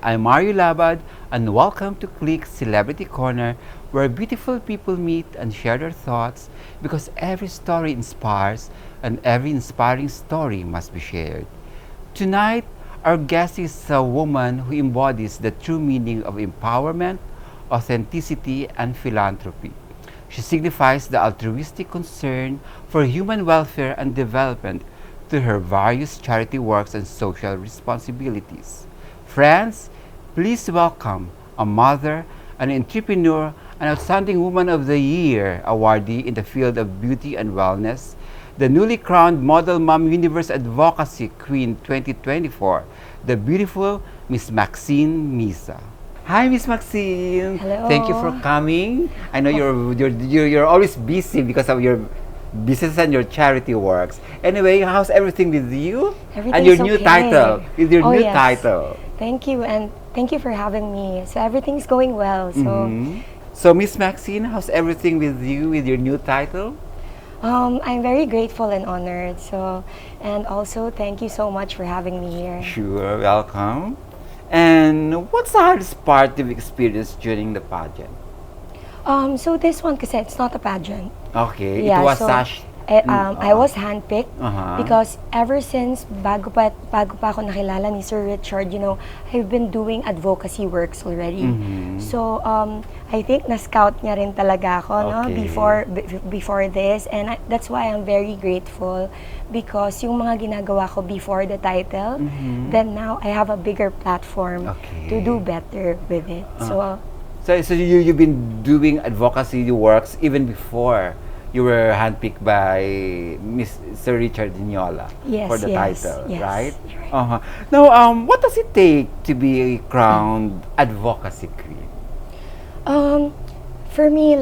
I'm Mario Labad, and welcome to Klik Celebrity Corner, where beautiful people meet and share their thoughts because every story inspires and every inspiring story must be shared. Tonight, our guest is a woman who embodies the true meaning of empowerment, authenticity, and philanthropy. She signifies the altruistic concern for human welfare and development through her various charity works and social responsibilities. Friends, please welcome a mother, an entrepreneur, an outstanding Woman of the Year awardee in the field of beauty and wellness, the newly crowned Model Mom Universe Advocacy Queen 2024, the beautiful Miss Maxine Misa. Hi, Miss Maxine. Hello. Thank you for coming. I know you're always busy because of your business and your charity works. Anyway, how's everything with you? And your new title. With your new title. Thank you, and thank you for having me. So everything's going well. So, So Miss Maxine, how's everything with you with your new title? I'm very grateful and honored. So, and also thank you so much for having me here. Sure, welcome. And what's the hardest part you've experienced during the pageant? So this one, kasi it's not a pageant. Okay, Yeah, it was so, such. I was handpicked Uh-huh. because ever since bago pa ako nakilala ni Sir Richard, I've been doing advocacy works already. So I think na-scout niya rin talaga ako Okay. before this, and that's why I'm very grateful because yung mga ginagawa ko before the title, then now I have a bigger platform to do better with it. So you've been doing advocacy works even before you were handpicked by Sir Richard Dignola for the title, yes, right? you're right. Now, what does it take to be a crowned advocacy queen? For me,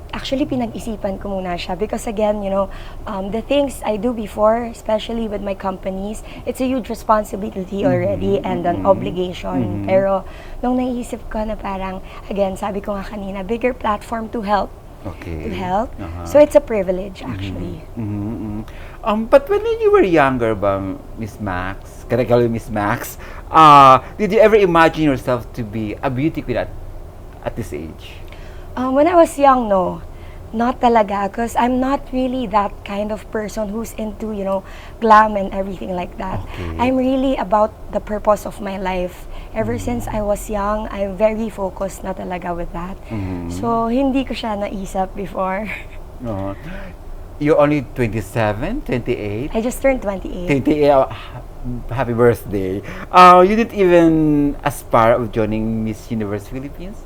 actually pinag-isipan ko muna siya because again, the things I do before, especially with my companies, it's a huge responsibility already and an obligation. Pero nung naisip ko na parang, again, sabi ko nga kanina, bigger platform to help. So it's a privilege actually. But when you were younger, Miss Max, can I call you Miss Max? Did you ever imagine yourself to be a beauty queen at this age? When I was young, no. Not talaga, because I'm not really that kind of person who's into, glam and everything like that. Okay. I'm really about the purpose of my life. Ever since I was young, I'm very focused na talaga with that. So, hindi ko siya naisip before. You're only 27, 28? I just turned 28. 28, happy birthday. You didn't even aspire of joining Miss Universe Philippines?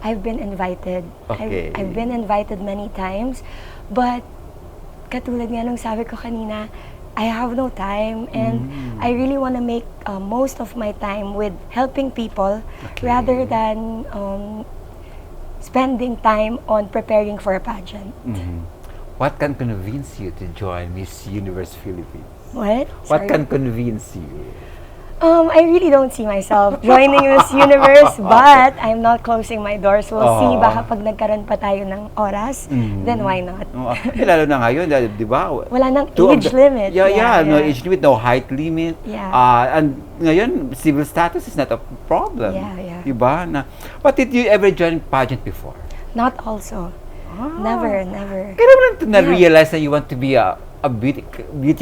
I've been invited. Okay. I've been invited many times, but katulad nga nung sabi ko kanina, I have no time and I really want to make most of my time with helping people rather than spending time on preparing for a pageant. What can convince you to join Miss Universe Philippines? What? What Sorry. can convince you? I really don't see myself joining Miss Universe, but I'm not closing my doors. We'll see, baka pag nagkaroon pa tayo ng oras, then why not? Lalo na ngayon, di ba? Wala nang age limit. No age limit, no height limit. And ngayon, civil status is not a problem. Diba? But did you ever join pageant before? Not also. Never. Kaya mo na-realize na you want to be a beauty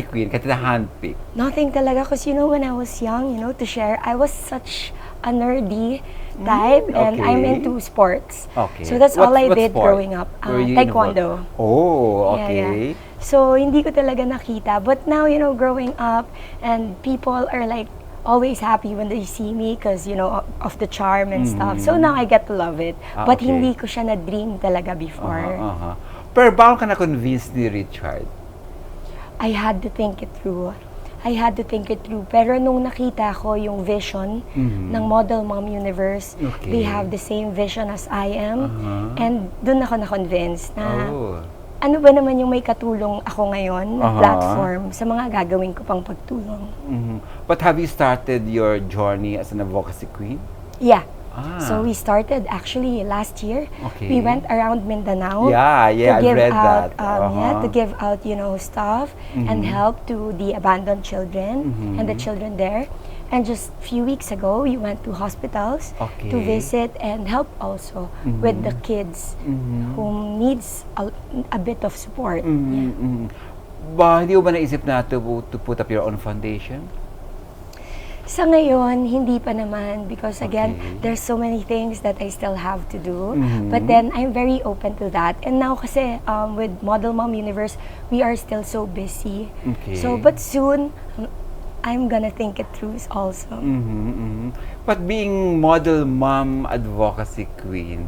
queen, kasi na handpick? Nothing talaga, because when I was young, to share, I was such a nerdy type, and I'm into sports. So that's all I did growing up. Taekwondo. Oh, okay. So hindi ko talaga nakita. But now, growing up, and people are always happy when they see me because, of the charm and stuff. So now I get to love it. But hindi ko siya na-dream talaga before. Pero bago ka na-convince ni Richard? I had to think it through. Pero nung nakita ko yung vision ng Model Mom Universe, they have the same vision as I am. And dun ako na-convince na ano ba naman yung may katulong ako ngayon na platform sa mga gagawin ko pang pagtulong. But have you started your journey as an advocacy queen? Yeah. So we started actually last year. We went around Mindanao. I've read out, that. To give out, stuff and help to the abandoned children and the children there. And just a few weeks ago, we went to hospitals Okay. to visit and help also with the kids who needs a bit of support. Yeah. Hindi mo ba naisip na to put up your own foundation? Sa ngayon, hindi pa naman because again, Okay. there's so many things that I still have to do. But then, I'm very open to that. And now kasi, with Model Mom Universe, we are still so busy. Okay. So, but soon, I'm gonna think it through also. But being model mom advocacy queen,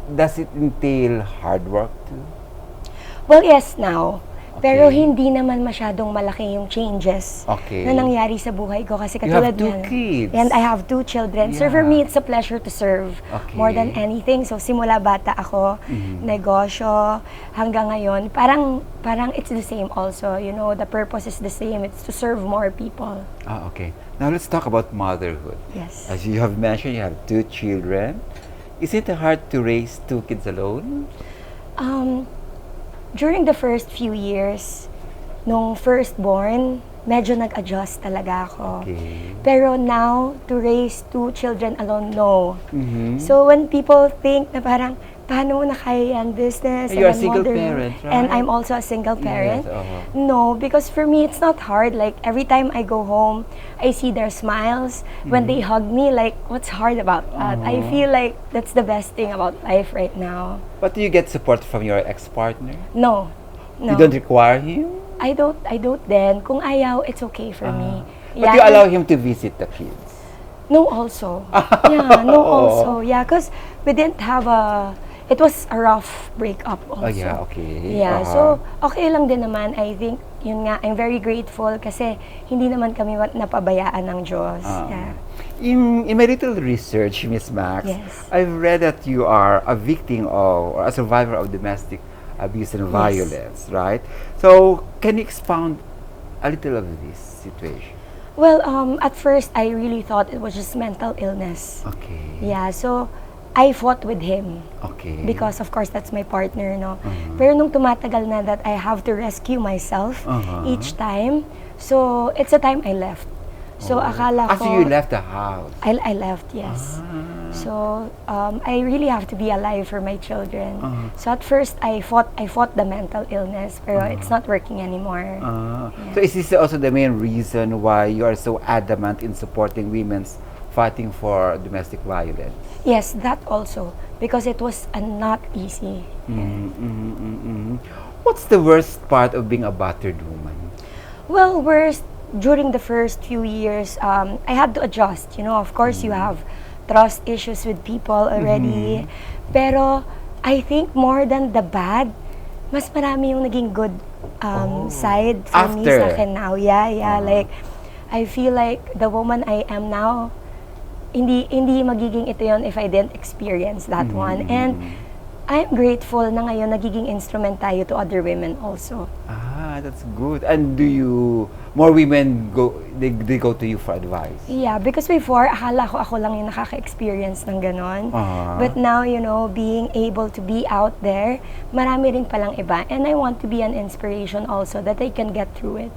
does it entail hard work too? Well, yes, now. Pero Okay. hindi naman masyadong malaki yung changes Okay. na nangyari sa buhay ko kasi You have katulad 2 yan. kids. And I have 2 children. So for Yeah. me, it's a pleasure to serve more than Okay. anything. So simula bata ako, negosyo, hanggang ngayon, parang it's the same also. You know, the purpose is the same. It's to serve more people. Okay. Now let's talk about motherhood. Yes. As you have mentioned, you have 2 children. Is it hard to raise 2 kids alone? During the first few years, nung firstborn, medyo nag-adjust talaga ako. Okay. Pero now, to raise 2 children alone, no. Mhm. So when people think na parang, paano mo na kaya yan, business, You're a and single mother, parent, right? and I'm also a single parent. Yes, No, because for me, it's not hard. Like, every time I go home, I see their smiles. When they hug me, like, what's hard about that? I feel like that's the best thing about life right now. But do you get support from your ex-partner? No. No. You don't require him? I don't then. Kung ayaw, it's okay for me. But you allow him to visit the kids? No, also. Yeah, no, also. Yeah, because we didn't have it was a rough breakup also. Oh, yeah, okay. Yeah, so okay lang din naman. I think, yun nga, I'm very grateful kasi hindi naman kami napabayaan ng Diyos. Yeah. In my little research, Miss Max, Yes. I've read that you are a victim of, or a survivor of domestic abuse and violence, right? So, can you expound a little of this situation? Well, at first, I really thought it was just mental illness. Okay. Yeah, so I fought with him. Okay. Because of course that's my partner, no. Pero nung tumatagal na that I have to rescue myself each time, so it's a time I left. So akala ko After you left the house. I left, yes. So I really have to be alive for my children. So at first I fought the mental illness, pero it's not working anymore. So is this also the main reason why you are so adamant in supporting women's fighting for domestic violence? Yes, that also, because it was not easy. What's the worst part of being a battered woman? Well, worst, during the first few years, I had to adjust. You know, of course, you have trust issues with people already. Pero I think more than the bad, mas marami yung naging good side for me After. sa akin now. Yeah. Like, I feel like the woman I am now, hindi magiging ito yon if I didn't experience that one. And I'm grateful na ngayon nagiging instrument tayo to other women also. That's good. And more women they go to you for advice? Yeah, because before, akala ko ako lang yung nakaka-experience ng ganon. But now, you know, being able to be out there, marami rin palang iba. And I want to be an inspiration also that they can get through it.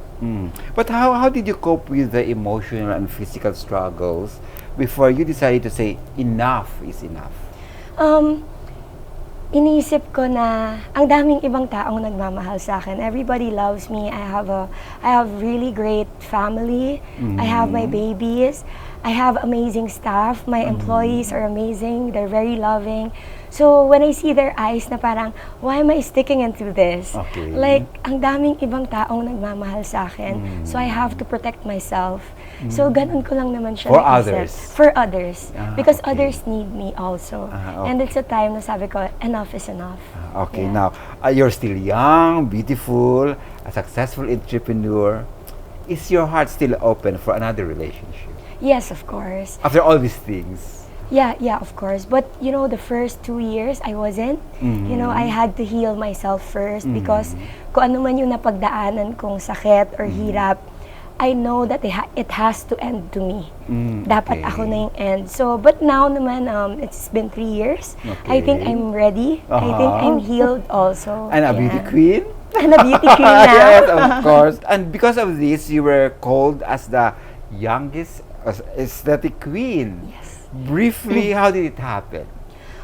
But how did you cope with the emotional and physical struggles before you decided to say, enough is enough? Iniisip ko na ang daming ibang taong nagmamahal sa akin. Everybody loves me. I have really great family. I have my babies. I have amazing staff. My employees are amazing. They're very loving. So when I see their eyes na parang, why am I sticking into this? Okay. Like, ang daming ibang taong nagmamahal sa akin. So I have to protect myself. So ganun ko lang naman siya For naisip. others. For others. Because Okay. others need me also. And it's a time na sabi ko, enough is enough. Okay, Yeah. now, you're still young, beautiful, a successful entrepreneur. Is your heart still open for another relationship? Yes, of course. After all these things? Yeah, of course. But, you know, the first 2 years, I wasn't. You know, I had to heal myself first because kung ano man yung napagdaanan kong sakit or hirap, I know that it has to end to me. Dapat Okay. ako na yung end. So, but now naman, it's been 3 years. I think Okay. I'm ready. I think I'm healed also. And a beauty queen? And a beauty queen now. Yes, of course. And because of this, you were called as the youngest aesthetic queen. Yes. Briefly, how did it happen?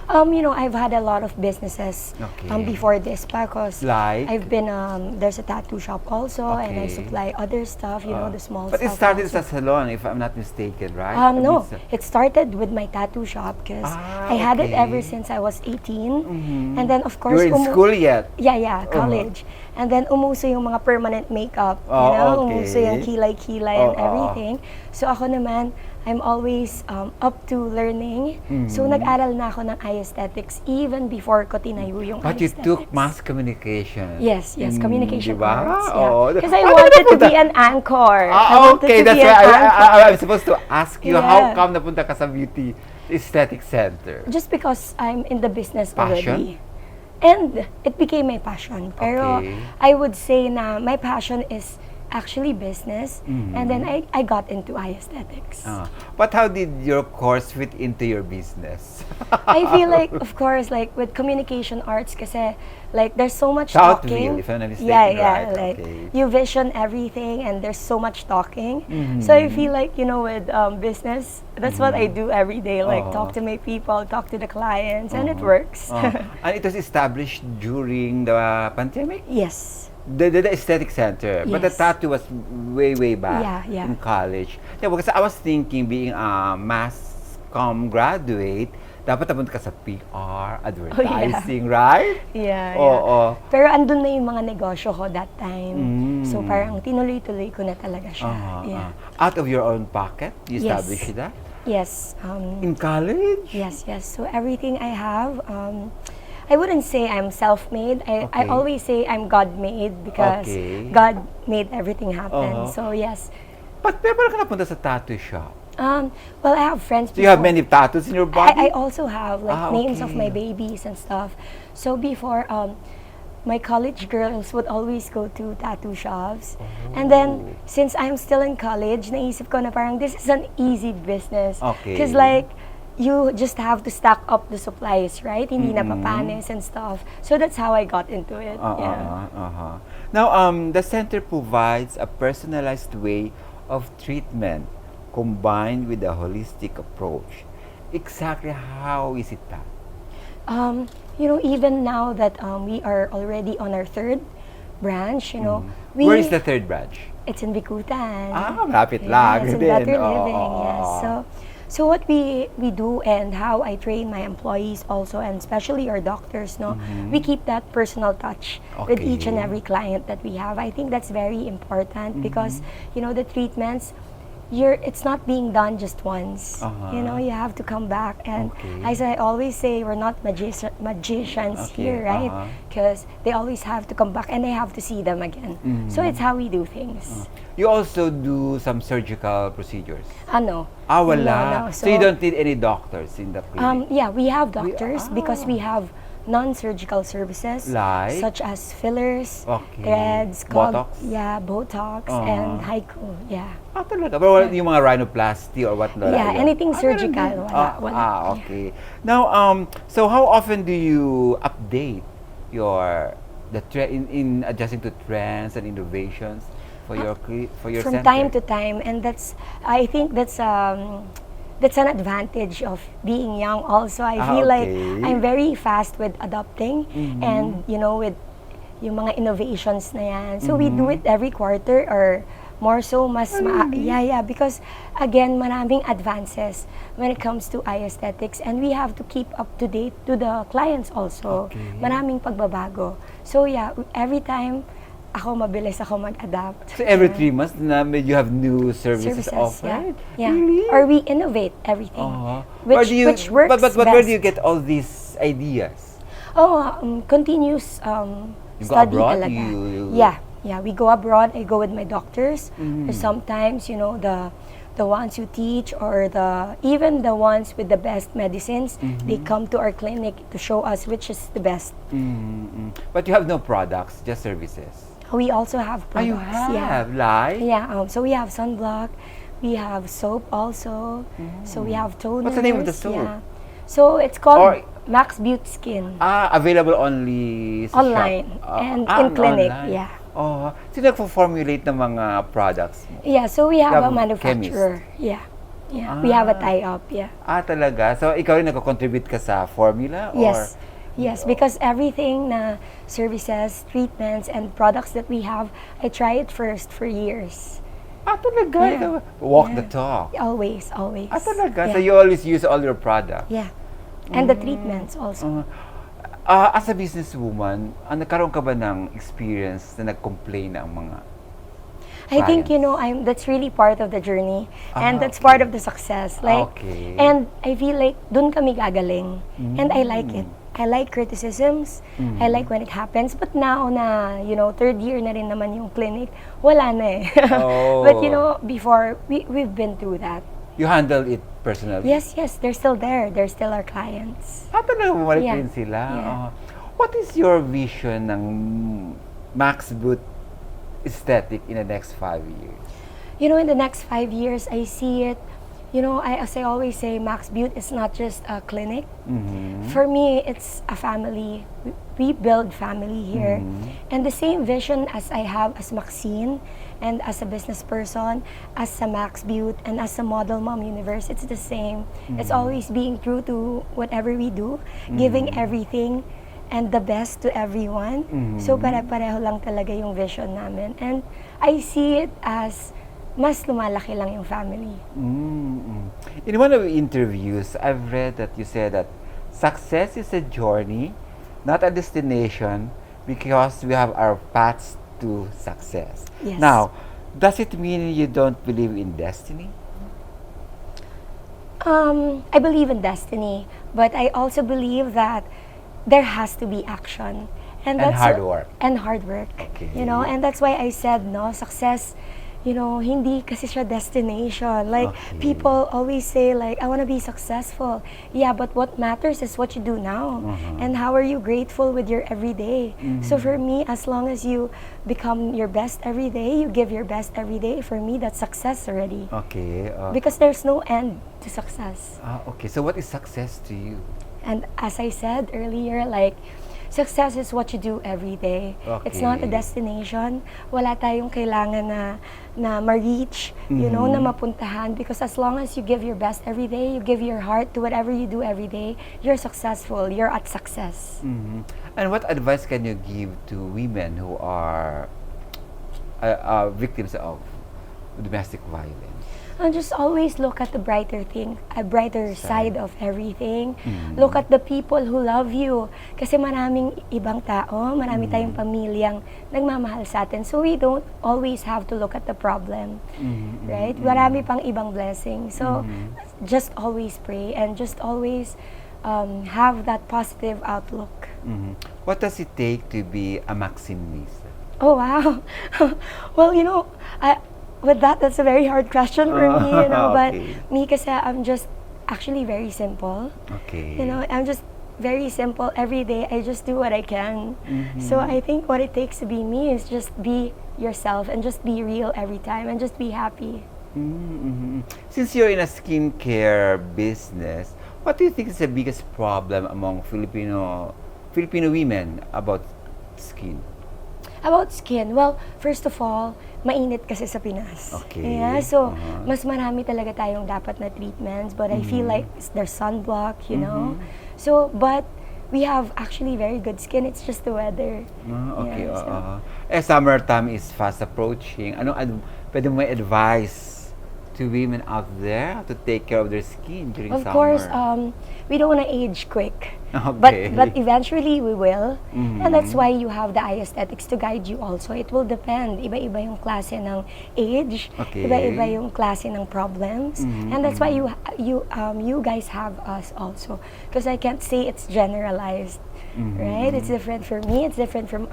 I've had a lot of businesses Okay. before this because Like? I've been, there's a tattoo shop also, and I Okay. supply other stuff, the small But stuff. it started also. as a salon, if I'm not mistaken, right? No, it started with my tattoo shop because I had it ever okay. since I was 18. Mhm. And then, of You course, were in school yet? Yeah, college. And then, umuso yung mga permanent makeup, umuso yung Okay. kilay-kilay and Oo. everything. So, ako naman, I'm always up to learning. So, nag-aral na ako ng eye aesthetics even before ko tinayo yung But eye you took aesthetics. mass communication. Yes, communication diba? arts. Oo. Because I Paano wanted to napunta? be an anchor. I Ah, wanted okay. to That's be why an anchor. I'm supposed to ask you, how Yeah. come napunta ka sa beauty aesthetic center? Just because I'm in the business Passion? already. And it became my passion. Pero Okay. I would say na my passion is actually business. And then I got into eye aesthetics. But how did your course fit into your business? I feel like, of course, like with communication arts, kasi like there's so much Southville, talking. if I'm not mistaken, yeah, right? like Okay. you vision everything, and there's so much talking. So I feel like with business, that's what I do every day. Like talk to my people, talk to the clients, and it works. And it was established during the pandemic? Yes. The aesthetic center, but the Yes. tattoo was way back Yeah. in college. Yeah, because I was thinking, being a mass comm graduate, dapat napunta ka sa PR, advertising, right? Yeah. Oo. Pero andun na yung mga negosyo ko that time. So parang tinuloy-tuloy ko na talaga siya. Yeah. Out of your own pocket, you Yes. established that? Yes. In college? Yes. So everything I have, I wouldn't say I'm self-made. I Okay. always say I'm God-made because Okay. God made everything happen. Uh-huh. So yes. But paano ka napunta sa tattoo shop? Well, I have friends. Do you have before. many tattoos in your body? I also have like names of my okay. babies and stuff. So before, my college girls would always go to tattoo shops. And then, since I'm still in college, naisip ko na parang this is an easy business. Okay. Because like, you just have to stack up the supplies, right? Hindi na papanis and stuff. So that's how I got into it. Yeah. Now, the center provides a personalized way of treatment combined with a holistic approach. Exactly how is it that? Even now that we are already on our third branch, Where is the third branch? It's in Bikutan. Malapit lang. It's in din. better Oo, living, oo, yes. oo. So what we do and how I train my employees also, and especially our doctors, we keep that personal touch with each and Okay. every client that we have. I think that's very important because the treatments, it's not being done just once. You have to come back, and as I always say, we're not magicians here, right? Because they always have to come back and they have to see them again. So it's how we do things. You also do some surgical procedures? No. Wala. No. So you don't need any doctors in the clinic? Yeah, we have doctors because we have non-surgical services Like? such as fillers, Okay. threads, Botox? Botox and haiku. Yeah. Talaga? Pero wala yung mga rhinoplasty or what? Yeah, anything surgical, meron din. wala. Okay. Now, so how often do you update in adjusting to trends and innovations for your From center? time to time, and I think that's an advantage of being young also. I feel like okay. I'm very fast with adopting and with yung mga innovations na yan. So we do it every quarter or more so because again, maraming advances when it comes to eye aesthetics, and we have to keep up to date to the clients also. Maraming pagbabago. So every time mabilis ako mag-adapt. So every 3 months you have new services offered? Yeah. Really? Or we innovate everything. Which works but where do best. you get all these ideas? Continuous You go study abroad? talaga. You- Yeah, we go abroad. I go with my doctors. Or sometimes, the ones who teach or even the ones with the best medicines, they come to our clinic to show us which is the best. But you have no products, just services. We also have products. You have? Yeah. Like? Yeah, so we have sunblock, we have soap also, so we have toners. What's the name of the soap? Yeah. So it's called Max Beauty Skin. Available only sa Online shop. and in clinic. Online. Yeah. Oh, sino nagpo-formulate ng mga products mo? Yeah, so we have a Chemist. manufacturer. Yeah. Yeah, we have a tie-up, yeah. Talaga? So, ikaw rin nagko-contribute ka sa formula? Yes. Yes, because everything na services, treatments, and products that we have, I try it first for years. Talaga? Yeah. Walk the talk. Always, always. Talaga? Yeah. So, you always use all your products? Yeah. And the treatments also. As a businesswoman, nagkaroon ka ba ng experience na nag-complain ang mga I think, clients? that's really part of the journey. And that's Okay. part of the success. Like, Okay. and I feel like dun kami gagaling. And I like it. I like criticisms. I like when it happens. But now na, third year na rin naman yung clinic, wala na eh. Oh. But, before, we've been through that. You handle it personally? Yes, they're still there. They're still our clients. Talaga bumalik Yeah. din sila? Yeah. What is your vision ng Max Boot aesthetic in the next 5 years? In the next 5 years, I see it, as I always say, Max Beaut is not just a clinic. For me, it's a family. We build family here. And the same vision as I have as Maxine, and as a business person, as a Max Beaut, and as a model mom universe, it's the same. It's always being true to whatever we do, giving everything and the best to everyone. So pare-pareho lang talaga yung vision namin. And I see it as mas lumalaki lang yung family. In one of your interviews, I've read that you said that success is a journey, not a destination, because we have our paths to success. Yes. Now, does it mean you don't believe in destiny? I believe in destiny, but I also believe that there has to be action. And that's hard work. And hard work. Okay. And that's why I said, success, hindi kasi siya destination. Like, Okay. people always say, like, I want to be successful. Yeah, but what matters is what you do now. And how are you grateful with your everyday? So for me, as long as you become your best every day, you give your best every day, for me, that's success already. Okay. Because there's no end to success. Okay. So what is success to you? And as I said earlier, like, success is what you do every day. It's not a Okay. destination. Wala tayong kailangan na ma-reach, na mapuntahan. Because as long as you give your best every day, you give your heart to whatever you do every day, you're successful. You're at success. And what advice can you give to women who are victims of domestic violence? And just always look at the brighter side of everything. Look at the people who love you. Kasi maraming ibang tao, marami tayong pamilyang nagmamahal sa atin. So we don't always have to look at the problem. Right? Marami pang ibang blessings. So just always pray and just always have that positive outlook. What does it take to be a Maxine Misa? Oh, wow. Well, with that's a very hard question for me, but Okay. me kasi I'm just actually very simple. Okay. I'm just very simple. Every day I just do what I can. So I think what it takes to be me is just be yourself and just be real every time and just be happy. Since you're in a skincare business, what do you think is the biggest problem among Filipino women about skin? About skin, well, first of all, mainit kasi sa Pinas. Okay. Yeah, so mas marami talaga tayong dapat na treatments, but I feel like there's sunblock, So, but we have actually very good skin. It's just the weather. Okay. Yeah, Summertime is fast approaching. Pwede mo advice to women out there to take care of their skin during Of summer? course, we don't want to age quick. Okay. But eventually we will. And that's why you have the eye aesthetics to guide you also. It will depend. Iba-iba yung klase ng age. Okay. Iba-iba yung klase ng problems. And that's why you guys have us also. Because I can't say it's generalized. Right? It's different for me. It's different for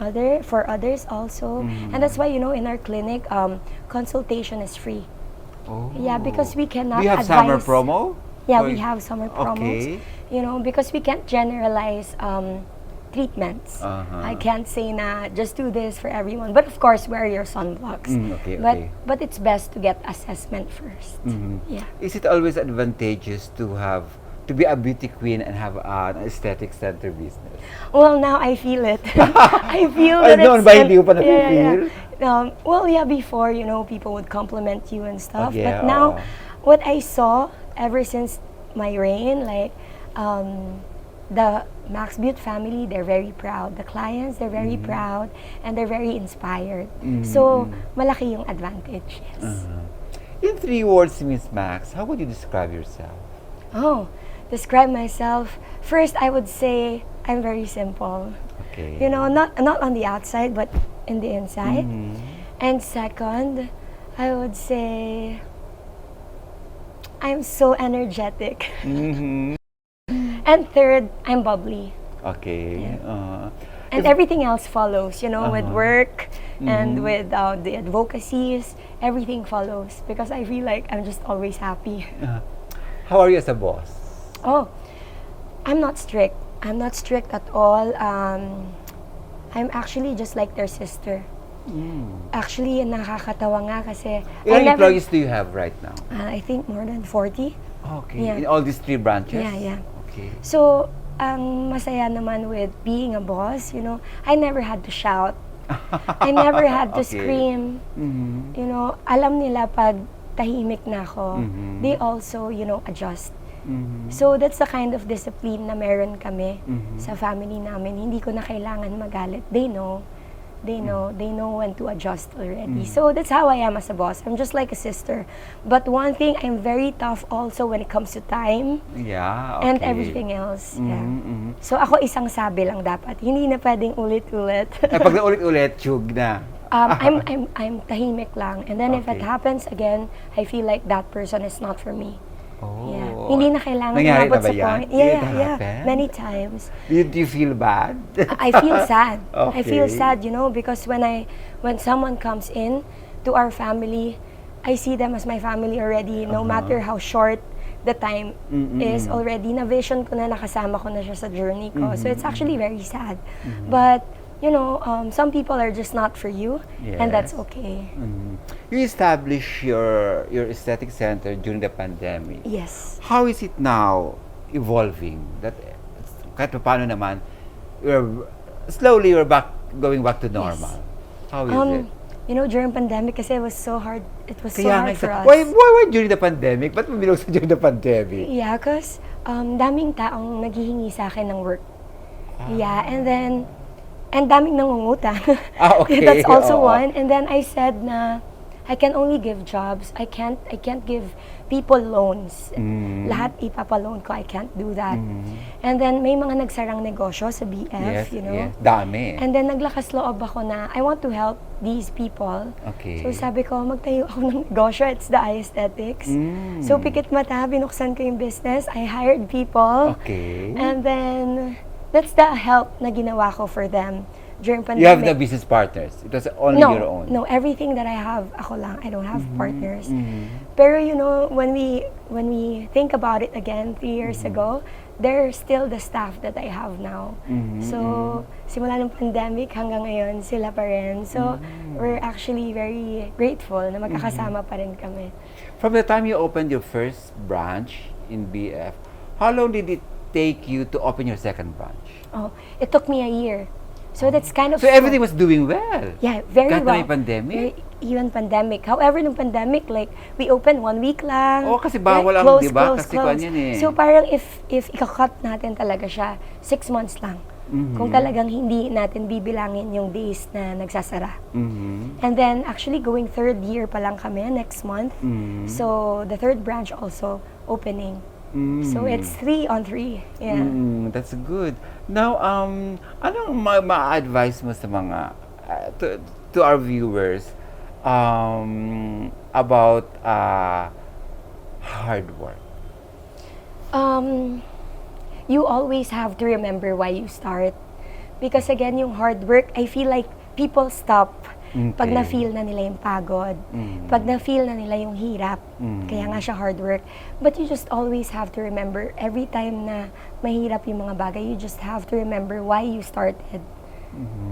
others also. And that's why, in our clinic, consultation is free. Oh. Yeah, because we cannot Do you have advise. summer promo? Yeah, Or- we have summer promos. Okay. Because we can't generalize treatments. I can't say na just do this for everyone. But of course, wear your sunblocks. Okay. But it's best to get assessment first. Yeah. Is it always advantageous to be a beauty queen and have an aesthetic center business? Well, now I feel it. I feel Ay, that noon it's ba hindi ko pa napipil? Well, yeah, before, people would compliment you and stuff. Yeah, But now, what I saw ever since my reign, like, the Max Butte family, they're very proud. The clients, they're very proud. And they're very inspired. So, malaki yung advantage. Yes. In 3 words, Miss Max, how would you describe yourself? Oh, describe myself. First, I would say I'm very simple. Okay. Not on the outside, but in the inside. And second, I would say I'm so energetic. And third, I'm bubbly. Okay. And everything else follows, with work and with the advocacies, everything follows because I feel like I'm just always happy. How are you as a boss? Oh, I'm not strict. I'm not strict at all. I'm actually just like their sister. Actually, nakakatawa nga kasi Ilang employees do you have right now? I think more than 40. Okay. Yeah. In all these 3 branches? Yeah. Okay. So, ang masaya naman with being a boss, I never had to shout. I never had to scream. Alam nila pag tahimik na ako, they also, know, adjust. So that's the kind of discipline na meron kami sa family namin. Hindi ko na kailangan magalit. They know when to adjust already. So that's how I am as a boss. I'm just like a sister. But one thing, I'm very tough also when it comes to time. Yeah, okay. And everything else. Yeah. So ako isang sabi lang dapat. Hindi na pwedeng ulit-ulit. Pag naulit-ulit, tiyog na. I'm tahimik lang. And then if it Okay. happens again, I feel like that person is not for me. Oh. Yeah. Hindi na kailangan Nangyari umabot na ba sa yan? point. Did it Yeah. happen? Many times. Do you feel bad? I feel sad. I feel Okay. sad, because when someone comes in to our family, I see them as my family already, no matter how short the time is already. Na-vision ko na, nakasama ko na siya sa journey ko. So it's actually very sad. But, some people are just not for you, and that's Yes. okay. You established your aesthetic center during the pandemic. Yes. How is it now evolving? That kahit paano naman, slowly we're going back to normal. How is it? During pandemic kasi it was so hard. It was so Kaya hard for us. why during the pandemic? Ba't mo binuksan during the pandemic? Yeah, because daming taong naghihingi sa akin ng work. Yeah, and daming nangungutang. Okay. That's also Oo. one. And then I said na I can only give jobs. I can't give people loans. Lahat ipapaloan ko. I can't do that. And then may mga nagsarang negosyo sa BF, Yes. Dami. And then naglakas loob ako na I want to help these people. Okay. So sabi ko, magtayo ako ng negosyo. It's the aesthetics. So pikit mata, binuksan ko yung business. I hired people. Okay. And then, that's the help na ginawa ko for them during pandemic. You have the business partners. It was only your own. No, everything that I have, ako lang. I don't have partners. Pero when we think about it again 3 years ago, they're still the staff that I have now. So, simula ng pandemic hanggang ngayon, sila pa rin. So, we're actually very grateful na magkakasama pa rin kami. From the time you opened your first branch in BF, how long did it take you to open your second branch? Oh, it took me a year. So that's kind of So everything was doing well. Yeah, very Kahit well. na may pandemic? Even pandemic. However, nung pandemic, like, we opened 1 week lang. Oo, kasi bawal ang, close, di ba? close, Kasi close. kwan yan eh. So parang if ikakat natin talaga siya, 6 months lang. Kung talagang hindi natin bibilangin yung days na nagsasara. And then, actually, going 3rd year pa lang kami next month. So, the 3rd branch also opening. So, it's 3 on 3. Yeah. That's good. Now, anong ma-advise mo sa mga, to our viewers, about hard work? You always have to remember why you start. Because again, yung hard work, I feel like people stop pag na-feel na nila yung pagod, pag na-feel na nila yung hirap, kaya nga siya hard work. But you just always have to remember, every time na mahirap yung mga bagay, you just have to remember why you started.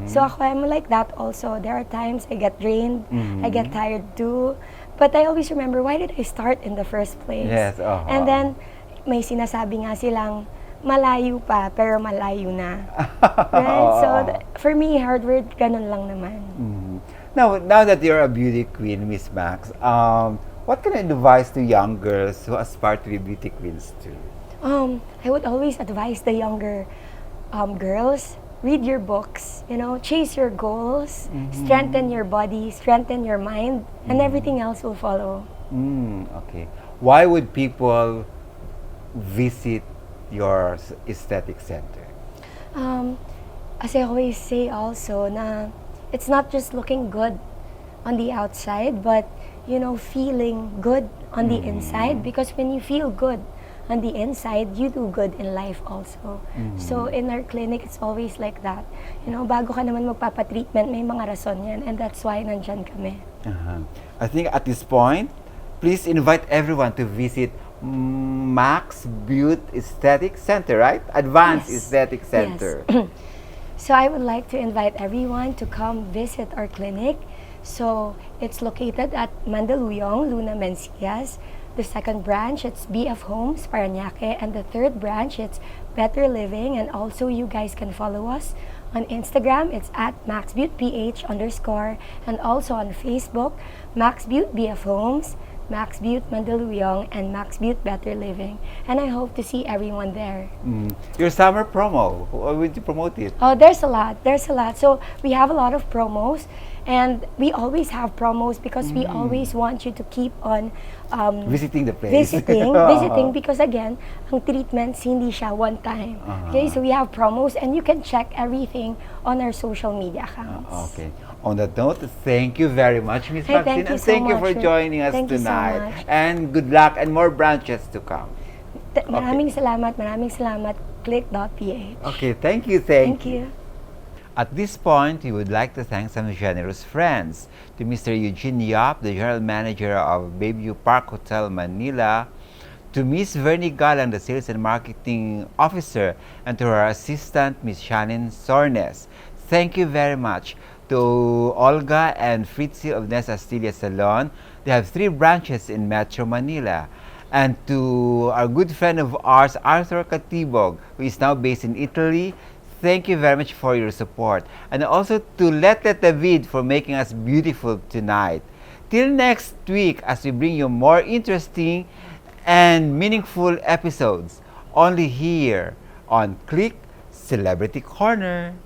So ako, I'm like that also. There are times I get drained, I get tired too, but I always remember, why did I start in the first place? Yes, And then, may sinasabi nga silang, malayo pa, pero malayo na. Right? So, for me, hard work, ganun lang naman. Now that you're a beauty queen, Miss Max, what can I advise to young girls who aspire to be beauty queens too? I would always advise the younger girls, read your books, chase your goals, strengthen your body, strengthen your mind, and everything else will follow. Okay. Why would people visit your aesthetic center? As I always say also, na it's not just looking good on the outside, but feeling good on the inside. Because when you feel good on the inside, you do good in life also. So in our clinic, it's always like that. Bago ka naman magpapa-treatment, may mga rason yan, and that's why nandyan kami. I think at this point, please invite everyone to visit Max Beauty Aesthetic Center, right? Advanced Yes. Aesthetic Center. Yes. So I would like to invite everyone to come visit our clinic. So it's located at Mandaluyong, Luna Mencias. The second branch, it's BF Homes, Parañaque. And the third branch, it's Better Living. And also you guys can follow us on Instagram. It's at MaxBeautyPH_. And also on Facebook, MaxBeauty BF Homes, MaxBeauty Mandaluyong, and MaxBeauty Better Living. And I hope to see everyone there. Your summer promo, how would you promote it? Oh, there's a lot. So we have a lot of promos, and we always have promos because we always want you to keep on Visiting the place. visiting because again, ang treatments hindi siya one time. Okay, so we have promos, and you can check everything on our social media accounts. Okay. On that note, thank you very much, Miss Hey, Maxine, thank you and so thank you for much. joining us Thank you so tonight. much. And good luck and more branches to come. Maraming salamat, Klik.ph. Okay, thank you. Thank you. At this point, we would like to thank some generous friends. To Mr. Eugene Yap, the General Manager of Bayview Park Hotel, Manila. To Miss Vernie Galang, the Sales and Marketing Officer. And to her assistant, Miss Shannon Sornes. Thank you very much. To Olga and Fritzy of Nes Astilla Salon. They have 3 branches in Metro Manila. And to our good friend of ours, Arthur Catibog, who is now based in Italy. Thank you very much for your support. And also to Let David for making us beautiful tonight. Till next week as we bring you more interesting and meaningful episodes only here on Klik Celebrity Corner.